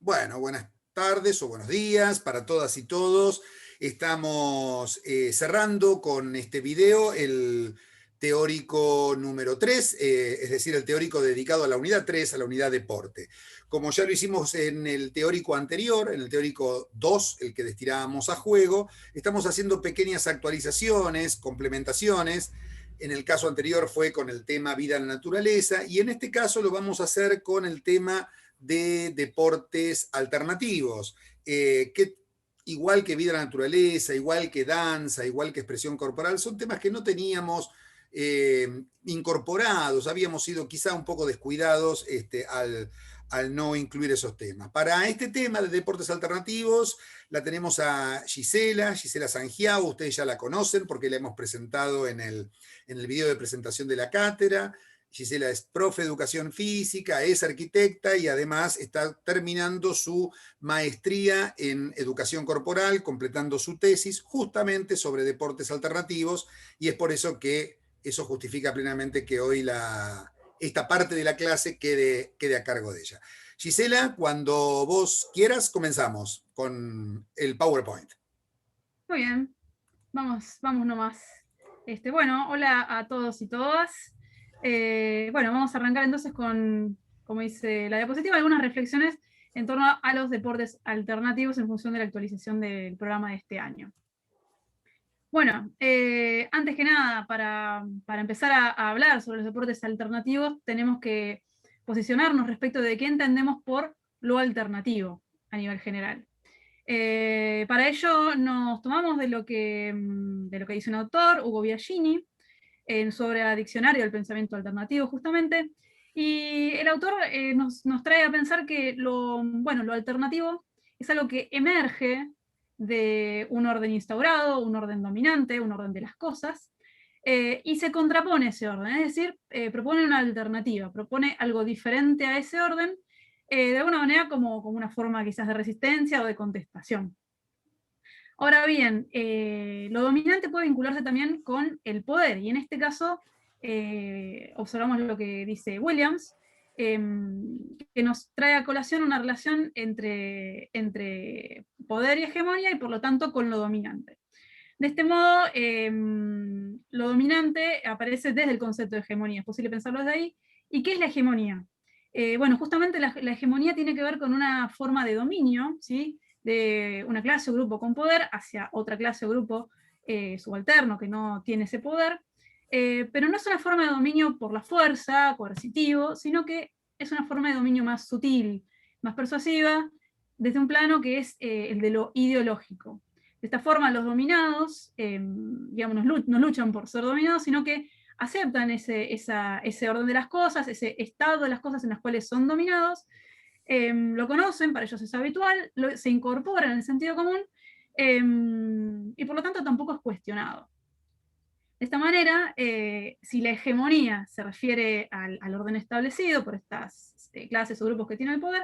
Bueno, buenas tardes o buenos días para todas y todos. Estamos cerrando con este video el teórico número 3, es decir, el teórico dedicado a la unidad 3, a la unidad deporte. Como ya lo hicimos en el teórico anterior, en el teórico 2, el que destinábamos a juego, estamos haciendo pequeñas actualizaciones, complementaciones. En el caso anterior fue con el tema vida en la naturaleza y en este caso lo vamos a hacer con el tema de deportes alternativos, que igual que vida en la naturaleza, igual que danza, igual que expresión corporal, son temas que no teníamos incorporados, habíamos sido quizá un poco descuidados al no incluir esos temas. Para este tema de deportes alternativos la tenemos a Gisela Sangiao, ustedes ya la conocen porque la hemos presentado en el video de presentación de la cátedra. Gisela es profe de educación física, es arquitecta y además está terminando su maestría en educación corporal, completando su tesis justamente sobre deportes alternativos, y es por eso que eso justifica plenamente que hoy esta parte de la clase quede a cargo de ella. Gisela, cuando vos quieras, comenzamos con el PowerPoint. Muy bien, vamos nomás. Bueno, hola a todos y todas. Bueno, vamos a arrancar entonces con, como dice la diapositiva, algunas reflexiones en torno a los deportes alternativos en función de la actualización del programa de este año. Bueno, antes que nada, para empezar a hablar sobre los deportes alternativos, tenemos que posicionarnos respecto de qué entendemos por lo alternativo a nivel general. Para ello nos tomamos de lo que dice un autor, Hugo Biagini, sobre el diccionario del pensamiento alternativo justamente, y el autor nos trae a pensar que lo alternativo es algo que emerge de un orden instaurado, un orden dominante, un orden de las cosas, y se contrapone ese orden, es decir, propone una alternativa, propone algo diferente a ese orden, de alguna manera como una forma quizás de resistencia o de contestación. Ahora bien, lo dominante puede vincularse también con el poder, y en este caso observamos lo que dice Williams, que nos trae a colación una relación entre poder y hegemonía, y por lo tanto con lo dominante. De este modo, lo dominante aparece desde el concepto de hegemonía, es posible pensarlo desde ahí. ¿Y qué es la hegemonía? Bueno, justamente la hegemonía tiene que ver con una forma de dominio, ¿sí?, de una clase o grupo con poder hacia otra clase o grupo subalterno que no tiene ese poder, pero no es una forma de dominio por la fuerza, coercitivo, sino que es una forma de dominio más sutil, más persuasiva, desde un plano que es el de lo ideológico. De esta forma, los dominados, digamos, no luchan por ser dominados, sino que aceptan ese orden de las cosas, ese estado de las cosas en las cuales son dominados, lo conocen, para ellos es habitual, se incorporan en el sentido común, y por lo tanto tampoco es cuestionado. De esta manera, si la hegemonía se refiere al orden establecido por estas clases o grupos que tienen el poder,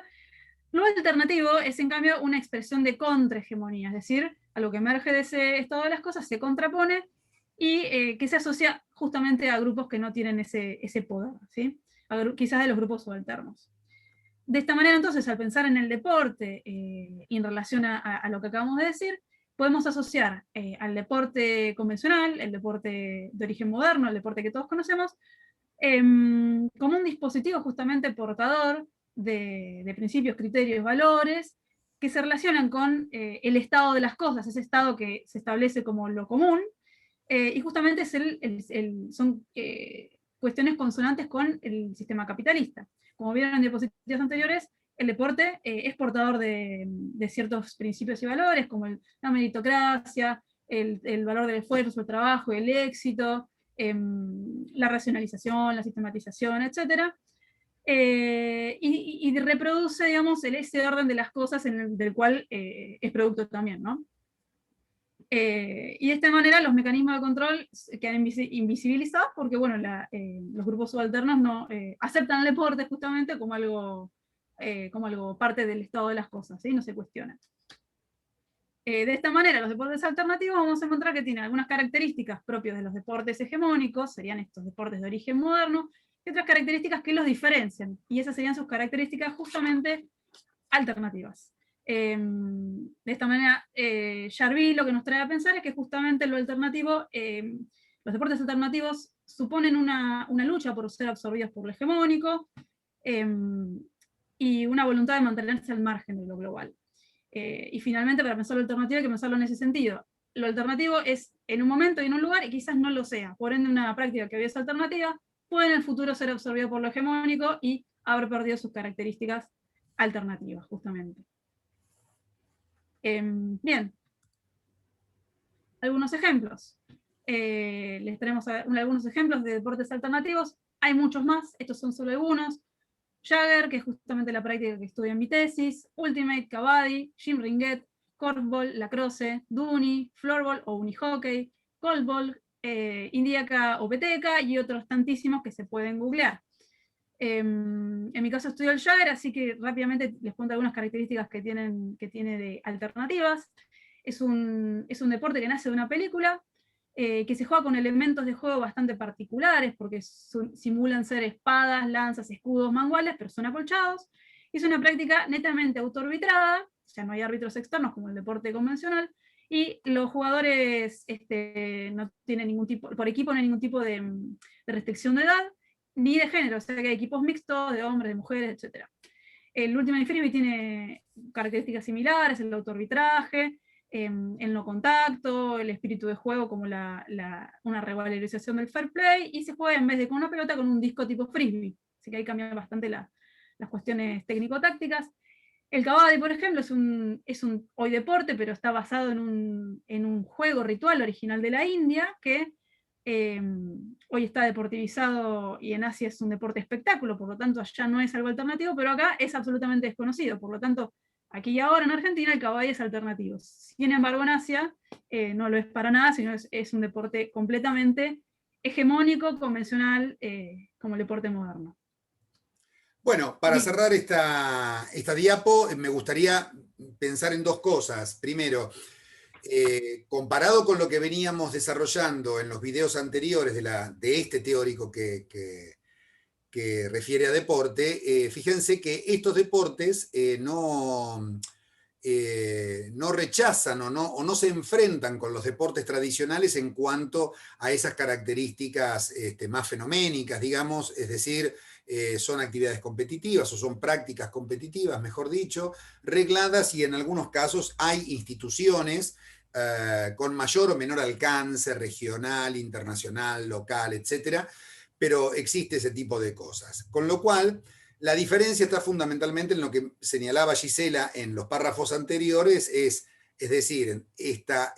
lo alternativo es, en cambio, una expresión de contrahegemonía, es decir, algo que emerge de ese estado de las cosas, se contrapone y que se asocia justamente a grupos que no tienen ese poder, ¿sí?, quizás de los grupos subalternos. De esta manera, entonces, al pensar en el deporte y en relación a lo que acabamos de decir, podemos asociar al deporte convencional, el deporte de origen moderno, el deporte que todos conocemos, como un dispositivo justamente portador de principios, criterios, valores, que se relacionan con el estado de las cosas, ese estado que se establece como lo común, y justamente son cuestiones consonantes con el sistema capitalista. Como vieron en diapositivas anteriores, el deporte es portador de ciertos principios y valores, como la meritocracia, el valor del esfuerzo, el trabajo, el éxito, la racionalización, la sistematización, etc. Y reproduce, digamos, ese orden de las cosas del cual es producto también, ¿no? Y de esta manera los mecanismos de control quedan invisibilizados porque, bueno, los grupos subalternos no aceptan el deporte justamente como algo parte del estado de las cosas, ¿sí? No se cuestiona. De esta manera, los deportes alternativos vamos a encontrar que tienen algunas características propias de los deportes hegemónicos, serían estos deportes de origen moderno, y otras características que los diferencian, y esas serían sus características justamente alternativas. De esta manera, Jarvis lo que nos trae a pensar es que justamente lo alternativo, los deportes alternativos suponen una lucha por ser absorbidos por lo hegemónico, y una voluntad de mantenerse al margen de lo global. Y finalmente, para pensar lo alternativo hay que pensarlo en ese sentido. Lo alternativo es en un momento y en un lugar, y quizás no lo sea. Por ende, una práctica que hoy es alternativa puede en el futuro ser absorbida por lo hegemónico y haber perdido sus características alternativas, justamente. Bien. Algunos ejemplos. Les tenemos algunos ejemplos de deportes alternativos. Hay muchos más, estos son solo algunos. Jagger, que es justamente la práctica que estudio en mi tesis, Ultimate, Kabaddi, Jim Ringet, Korfball, Lacrosse, Duni, Floorball o Unihockey, Goalball, Indiaca o Peteca y otros tantísimos que se pueden googlear. En mi caso estudio el Jagger, así que rápidamente les cuento algunas características que tiene de alternativas. Es un deporte que nace de una película, que se juega con elementos de juego bastante particulares, porque simulan ser espadas, lanzas, escudos, manguales, pero son acolchados. Es una práctica netamente autoarbitrada, o sea, no hay árbitros externos como el deporte convencional, y los jugadores no tienen ningún tipo, por equipo no hay ningún tipo de restricción de edad, ni de género, o sea que hay equipos mixtos, de hombres, de mujeres, etc. El Ultimate Frisbee tiene características similares, el autoarbitraje, el no contacto, el espíritu de juego como una revalorización del fair play, y se juega en vez de con una pelota con un disco tipo frisbee, así que ahí cambian bastante las cuestiones técnico-tácticas. El Kabaddi, por ejemplo, es un hoy deporte, pero está basado en un juego ritual original de la India, que hoy está deportivizado y en Asia es un deporte espectáculo, por lo tanto allá no es algo alternativo, pero acá es absolutamente desconocido, por lo tanto aquí y ahora en Argentina el Kabaddi es alternativo. Sin embargo en Asia no lo es para nada, sino es un deporte completamente hegemónico, convencional, como el deporte moderno. Bueno, para Bien. cerrar esta diapo, me gustaría pensar en dos cosas. Primero, comparado con lo que veníamos desarrollando en los videos anteriores de este teórico que refiere a deporte, fíjense que estos deportes no rechazan o no se enfrentan con los deportes tradicionales en cuanto a esas características más fenoménicas, digamos, es decir, son actividades competitivas o son prácticas competitivas, mejor dicho, regladas, y en algunos casos hay instituciones con mayor o menor alcance regional, internacional, local, etcétera, pero existe ese tipo de cosas. Con lo cual, la diferencia está fundamentalmente en lo que señalaba Gisela en los párrafos anteriores, es decir, esta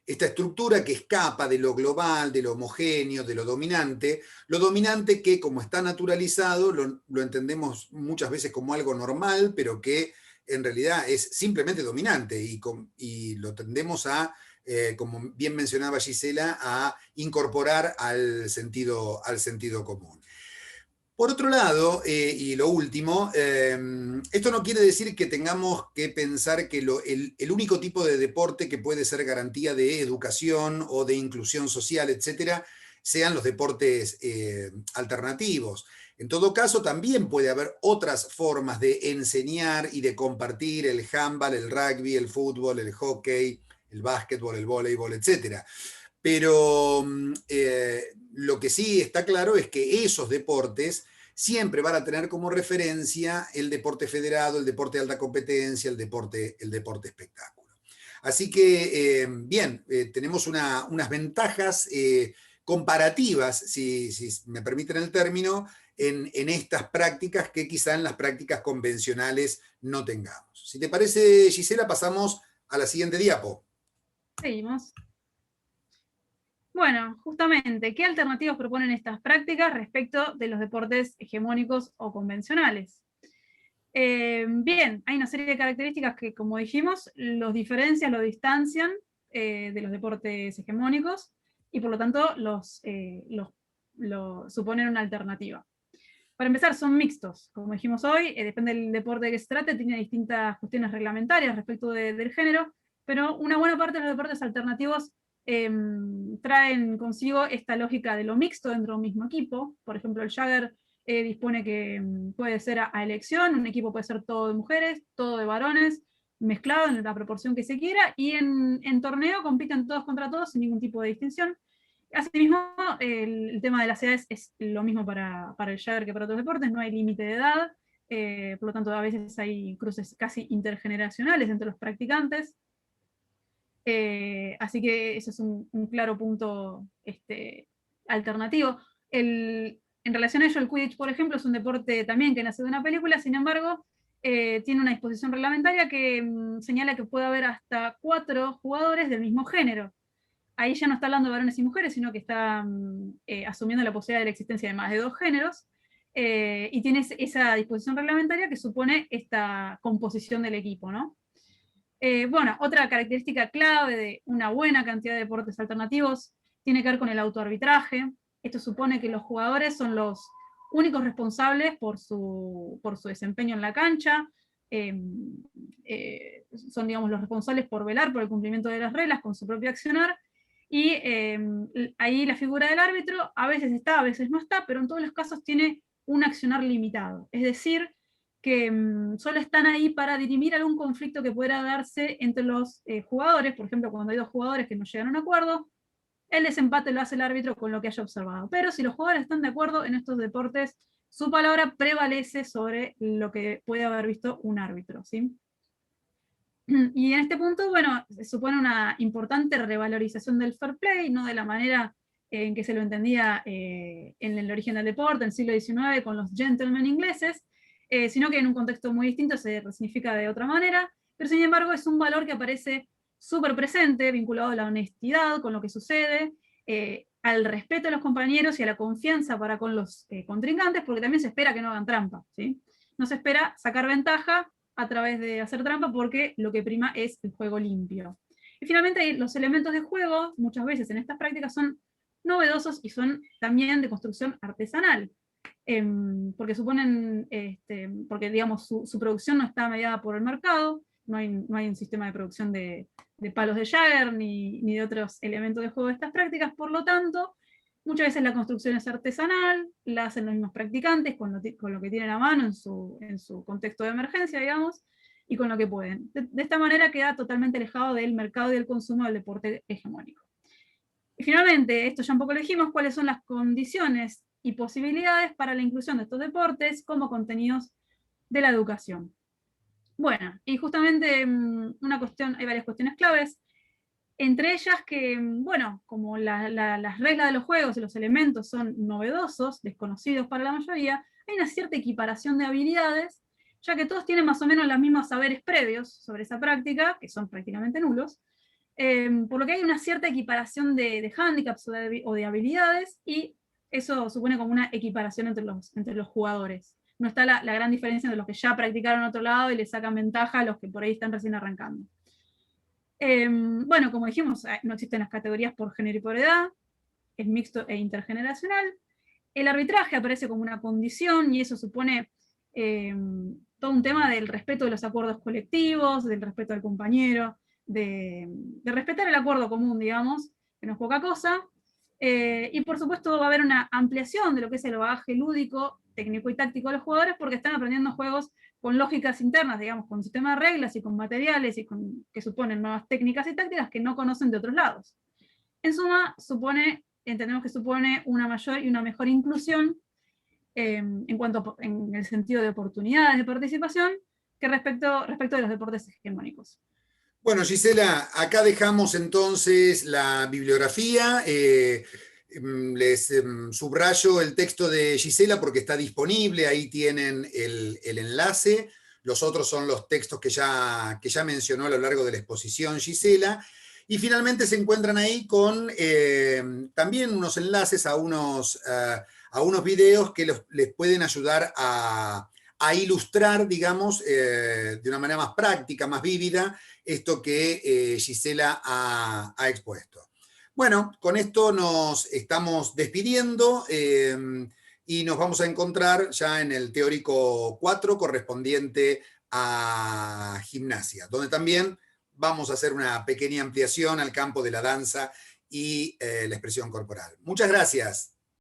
estructura que escapa de lo global, de lo homogéneo, de lo dominante que como está naturalizado lo entendemos muchas veces como algo normal, pero que en realidad es simplemente dominante y lo tendemos a, como bien mencionaba Gisela, a incorporar al sentido común. Por otro lado, y lo último, esto no quiere decir que tengamos que pensar que el único tipo de deporte que puede ser garantía de educación o de inclusión social, etcétera, sean los deportes alternativos. En todo caso, también puede haber otras formas de enseñar y de compartir el handball, el rugby, el fútbol, el hockey, el básquetbol, el voleibol, etcétera. Pero lo que sí está claro es que esos deportes siempre van a tener como referencia el deporte federado, el deporte de alta competencia, el deporte espectáculo. Así que, bien, tenemos unas ventajas comparativas, si me permiten el término, en estas prácticas que quizá en las prácticas convencionales no tengamos. Si te parece, Gisela, pasamos a la siguiente diapo. Seguimos. Bueno, justamente, ¿qué alternativas proponen estas prácticas respecto de los deportes hegemónicos o convencionales? Bien, hay una serie de características que, como dijimos, los diferencian, los distancian de los deportes hegemónicos y por lo tanto suponen una alternativa. Para empezar, son mixtos, como dijimos hoy, depende del deporte que se trate, tiene distintas cuestiones reglamentarias respecto del género, pero una buena parte de los deportes alternativos traen consigo esta lógica de lo mixto dentro de un mismo equipo. Por ejemplo, el Jagger dispone que puede ser a elección, un equipo puede ser todo de mujeres, todo de varones, mezclado en la proporción que se quiera, y en torneo compiten todos contra todos sin ningún tipo de distinción. Asimismo, el tema de las edades es lo mismo para el Jagger que para otros deportes, no hay límite de edad, por lo tanto a veces hay cruces casi intergeneracionales entre los practicantes. Así que eso es un claro punto alternativo. En relación a ello, el Quidditch, por ejemplo, es un deporte también que nace de una película, sin embargo, tiene una disposición reglamentaria que señala que puede haber hasta 4 jugadores del mismo género. Ahí ya no está hablando de varones y mujeres, sino que está asumiendo la posibilidad de la existencia de más de 2 géneros, y tiene esa disposición reglamentaria que supone esta composición del equipo, ¿no? Bueno, otra característica clave de una buena cantidad de deportes alternativos tiene que ver con el autoarbitraje. Esto supone que los jugadores son los únicos responsables por su desempeño en la cancha, son, digamos, los responsables por velar por el cumplimiento de las reglas con su propio accionar, y ahí la figura del árbitro a veces está, a veces no está, pero en todos los casos tiene un accionar limitado. Es decir, que solo están ahí para dirimir algún conflicto que pueda darse entre los jugadores. Por ejemplo, cuando hay 2 jugadores que no llegan a un acuerdo, el desempate lo hace el árbitro con lo que haya observado. Pero si los jugadores están de acuerdo en estos deportes, su palabra prevalece sobre lo que puede haber visto un árbitro, ¿sí? Y en este punto, bueno, se supone una importante revalorización del fair play, no de la manera en que se lo entendía en el origen del deporte, en el siglo XIX, con los gentlemen ingleses, sino que en un contexto muy distinto se resignifica de otra manera, pero sin embargo es un valor que aparece súper presente, vinculado a la honestidad con lo que sucede, al respeto de los compañeros y a la confianza para con los contrincantes, porque también se espera que no hagan trampa, ¿sí? No se espera sacar ventaja a través de hacer trampa, porque lo que prima es el juego limpio. Y finalmente los elementos de juego, muchas veces en estas prácticas, son novedosos y son también de construcción artesanal, porque suponen, porque digamos su producción no está mediada por el mercado, no hay un sistema de producción de palos de Jagger ni de otros elementos de juego de estas prácticas, por lo tanto, muchas veces la construcción es artesanal, la hacen los mismos practicantes con lo que tienen a mano en su contexto de emergencia, digamos, y con lo que pueden. De esta manera queda totalmente alejado del mercado y del consumo del deporte hegemónico. Y finalmente, esto ya un poco lo dijimos, cuáles son las condiciones y posibilidades para la inclusión de estos deportes como contenidos de la educación. Bueno, y justamente hay varias cuestiones claves, entre ellas que, bueno, como las reglas de los juegos y los elementos son novedosos, desconocidos para la mayoría, hay una cierta equiparación de habilidades, ya que todos tienen más o menos los mismos saberes previos sobre esa práctica, que son prácticamente nulos, por lo que hay una cierta equiparación de hándicaps o de habilidades, y eso supone como una equiparación entre los jugadores. No está la gran diferencia entre los que ya practicaron a otro lado y le sacan ventaja a los que por ahí están recién arrancando. Bueno, como dijimos, no existen las categorías por género y por edad, es mixto e intergeneracional. El arbitraje aparece como una condición, y eso supone todo un tema del respeto de los acuerdos colectivos, del respeto al compañero, de respetar el acuerdo común, digamos, que no es poca cosa. Y por supuesto va a haber una ampliación de lo que es el bagaje lúdico, técnico y táctico de los jugadores, porque están aprendiendo juegos con lógicas internas, digamos, con sistema de reglas y con materiales que suponen nuevas técnicas y tácticas que no conocen de otros lados. En suma, entendemos que supone una mayor y una mejor inclusión en el sentido de oportunidades de participación que respecto de los deportes hegemónicos. Bueno, Gisela, acá dejamos entonces la bibliografía. Les subrayo el texto de Gisela porque está disponible, ahí tienen el enlace. Los otros son los textos que ya mencionó a lo largo de la exposición Gisela. Y finalmente se encuentran ahí con también unos enlaces a unos videos que les pueden ayudar a ilustrar, digamos, de una manera más práctica, más vívida, esto que Gisela ha expuesto. Bueno, con esto nos estamos despidiendo y nos vamos a encontrar ya en el teórico 4 correspondiente a gimnasia, donde también vamos a hacer una pequeña ampliación al campo de la danza y la expresión corporal. Muchas gracias.